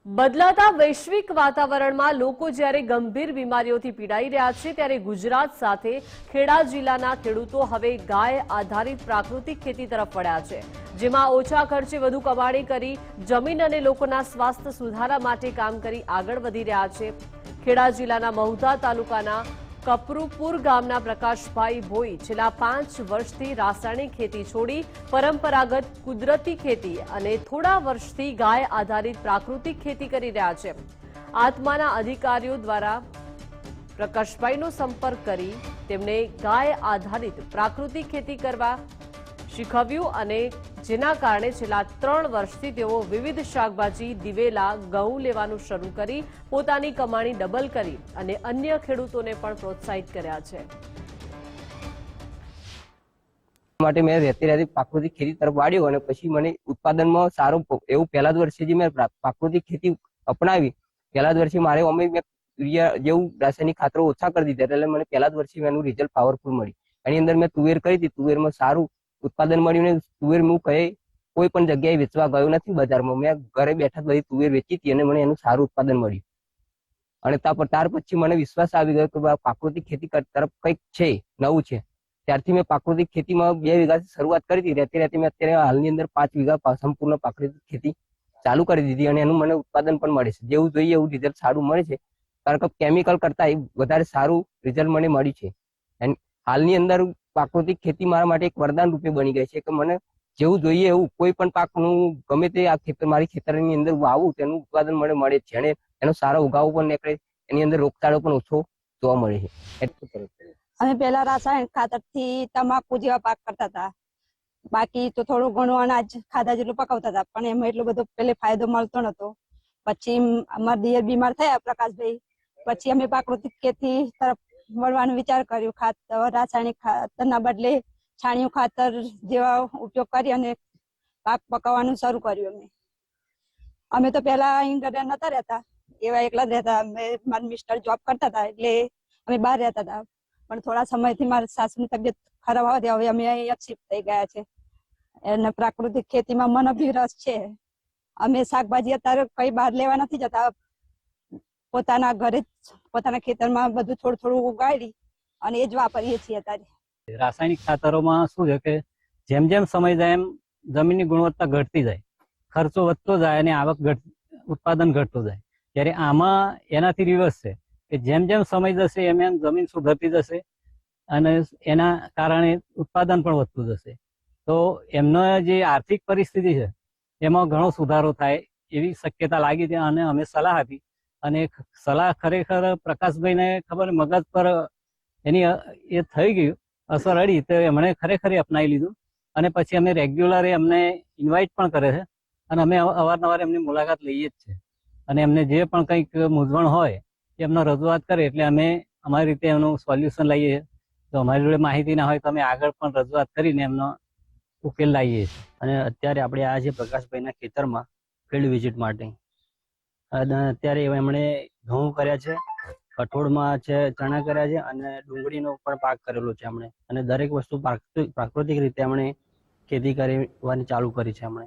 બદલાતા વૈશ્વિક વાતાવરણમાં લોકો જ્યારે ગંભીર બીમારીઓથી પીડાઈ રહ્યા છે ત્યારે ગુજરાત સાથે ખેડા જિલ્લાના ખેડૂતો હવે ગાય આધારિત પ્રાકૃતિક ખેતી તરફ વળ્યા છે, જેમાં ઓછા ખર્ચે વધુ કમાણી કરી જમીન અને લોકોના સ્વાસ્થ્ય સુધારા માટે કામ કરી આગળ વધી રહ્યા છે। ખેડા જિલ્લાના મહુધા તાલુકાના કપરુપુર ગામના પ્રકાશભાઈ ભોઈ છેલ્લા 5 વર્ષથી રાસાયણિક ખેતી છોડી પરંપરાગત કુદરતી ખેતી અને થોડા વર્ષથી ગાય આધારિત પ્રાકૃતિક ખેતી કરી રહ્યા છે। આત્માના અધિકારીઓ દ્વારા પ્રકાશભાઈનો સંપર્ક કરી તેમને ગાય આધારિત પ્રાકૃતિક ખેતી કરવા શીખવ્યું અને જેના કારણે છેલ્લા 3 વર્ષથી તેઓ વિવિધ શાકભાજી, દિવેલા, ઘઉં લેવાનું શરૂ કરી પોતાની કમાણી ડબલ કરી અને અન્ય ખેડૂતોને પણ પ્રોત્સાહિત કર્યા છે। માટે મેં રહેતી પ્રાકૃતિક ખેતી તરફ વાળ્યું અને પછી મને ઉત્પાદનમાં સારું એવું પહેલા જ વર્ષે જે મેં પ્રાકૃતિક ખેતી અપનાવી, પહેલા જ વર્ષે મારે અમે યુરિયા જેવું રાસાયણિક ખાતરો ઓછા કરી દીધા, એટલે મને પહેલા જ વર્ષે એનું રિઝલ્ટ પાવરફુલ મળી। એની અંદર મેં તુવેર કરી હતી, તુવેરમાં સારું ઉત્પાદન મળ્યું ને તુવેર હું કોઈ પણ જગ્યાએ વેચવા ગયો નથી બજારમાં, મેં ઘરે બેઠા બધી તુવેર વેચી હતી અને મને એનું સારું ઉત્પાદન મળ્યું। અને ત્યાર પછી મને વિશ્વાસ આવી ગયો કે પ્રાકૃતિક ખેતી તરફ કંઈક છે, નવું છે। ત્યારથી મેં પ્રાકૃતિક ખેતીમાં 2 વીઘાથી શરૂઆત કરી હતી। રહેતી મેં અત્યારે હાલની અંદર 5 વીઘા સંપૂર્ણ પ્રાકૃતિક ખેતી ચાલુ કરી દીધી અને એનું મને ઉત્પાદન પણ મળે છે, જેવું જોઈએ એવું રિઝલ્ટ સારું મળે છે, કારણ કે કેમિકલ કરતા વધારે સારું રિઝલ્ટ મને મળ્યું છે। અને હાલની અંદર પ્રાકૃતિક ખેતી મારા માટે એક વરદાન રૂપે બની ગઈ છે કે મને જેવું જોઈએ એવું કોઈ પણ પાકનું ગમે તે આ ખેતર મારી ખેતરની અંદર વાવું તેનું ઉત્પાદન મને મળે છે અને એનો સારો ઉગાવ પણ નીકળે, એની અંદર રોગચાળો પણ ઓછો જોવા મળે છે। અમે પહેલા રાસાયણિક ખાતરથી તમાકુ જેવા પાક કરતા હતા, બાકી તો થોડું ઘણું અનાજ ખાધા જેટલું પકવતા હતા, પણ એમાં એટલો બધો પહેલે ફાયદો મળતો નતો। પછી અમારા દિયર બીમાર થયા પ્રકાશભાઈ, પછી અમે પ્રાકૃતિક ખેતી તરફ વળવાનો વિચાર કર્યો। ખાતર રાસાયણિક ખાતરના બદલે છાણિયું ખાતર જેવા ઉપયોગ કરી અને પાક પકવવાનું શરૂ કર્યું। અમે તો પહેલા અહીં ઘરે નતા રહેતા, એવા એકલા જ રહેતા। મારા મિસ્ટર જોબ કરતા હતા એટલે અમે બહાર રહેતા હતા, પણ થોડા સમયથી મારા સાસુની તબિયત ખરાબ આવતી હવે અમે અહીંયા શિફ્ટ થઈ ગયા છે અને પ્રાકૃતિક ખેતીમાં મને બી રસ છે। અમે શાકભાજી અત્યારે કઈ બહાર લેવા નથી જતા, પોતાના ઘરે જ પોતાના ખેતરમાં બધું થોડું થોડું ઉગાડી અને એ જ વાપરીએ છીએ અત્યારે। રાસાયણિક ખાતરોમાં શું છે કે જેમ જેમ સમય જાય એમ જમીનની ગુણવત્તા ઘટતી જાય, ખર્ચો વધતો જાય અને આવક ઉત્પાદન ઘટતું જાય, ત્યારે આમાં એનાથી રિવર્સ છે કે જેમ જેમ સમય જશે એમ એમ જમીન સુધરતી જશે અને એના કારણે ઉત્પાદન પણ વધતું જશે। તો એમનો જે આર્થિક પરિસ્થિતિ છે એમાં ઘણો સુધારો થાય એવી શક્યતા લાગી હતી અને અમે સલાહ આપી અને સલાહ ખરેખર પ્રકાશભાઈને ખબર મગજ પર એની એ થઈ ગયું, અસર અડી તો એમણે ખરેખર અપનાવી લીધું અને પછી અમે રેગ્યુલર અમને ઇન્વાઇટ પણ કરે છે અને અમે અવારનવાર એમની મુલાકાત લઈએ જ છે અને એમને જે પણ કંઈક મૂંઝવણ હોય એમનો રજૂઆત કરે એટલે અમે અમારી રીતે એમનું સોલ્યુશન લઈએ છીએ। તો અમારી જોડે માહિતી ના હોય તો અમે આગળ પણ રજૂઆત કરીને એમનો ઉકેલ લાવીએ છીએ। અને અત્યારે આપણે આ છે પ્રકાશભાઈના ખેતરમાં ફિલ્ડ વિઝિટ માટે, અને અત્યારે એમણે ઘઉં કર્યા છે, કઠોળમાં છે ચણા કર્યા છે અને ડુંગળીનો પણ પાક કરેલો છે એમણે, અને દરેક વસ્તુ પ્રાકૃતિક રીતે એમણે ખેતી કરવાની ચાલુ કરી છે એમણે।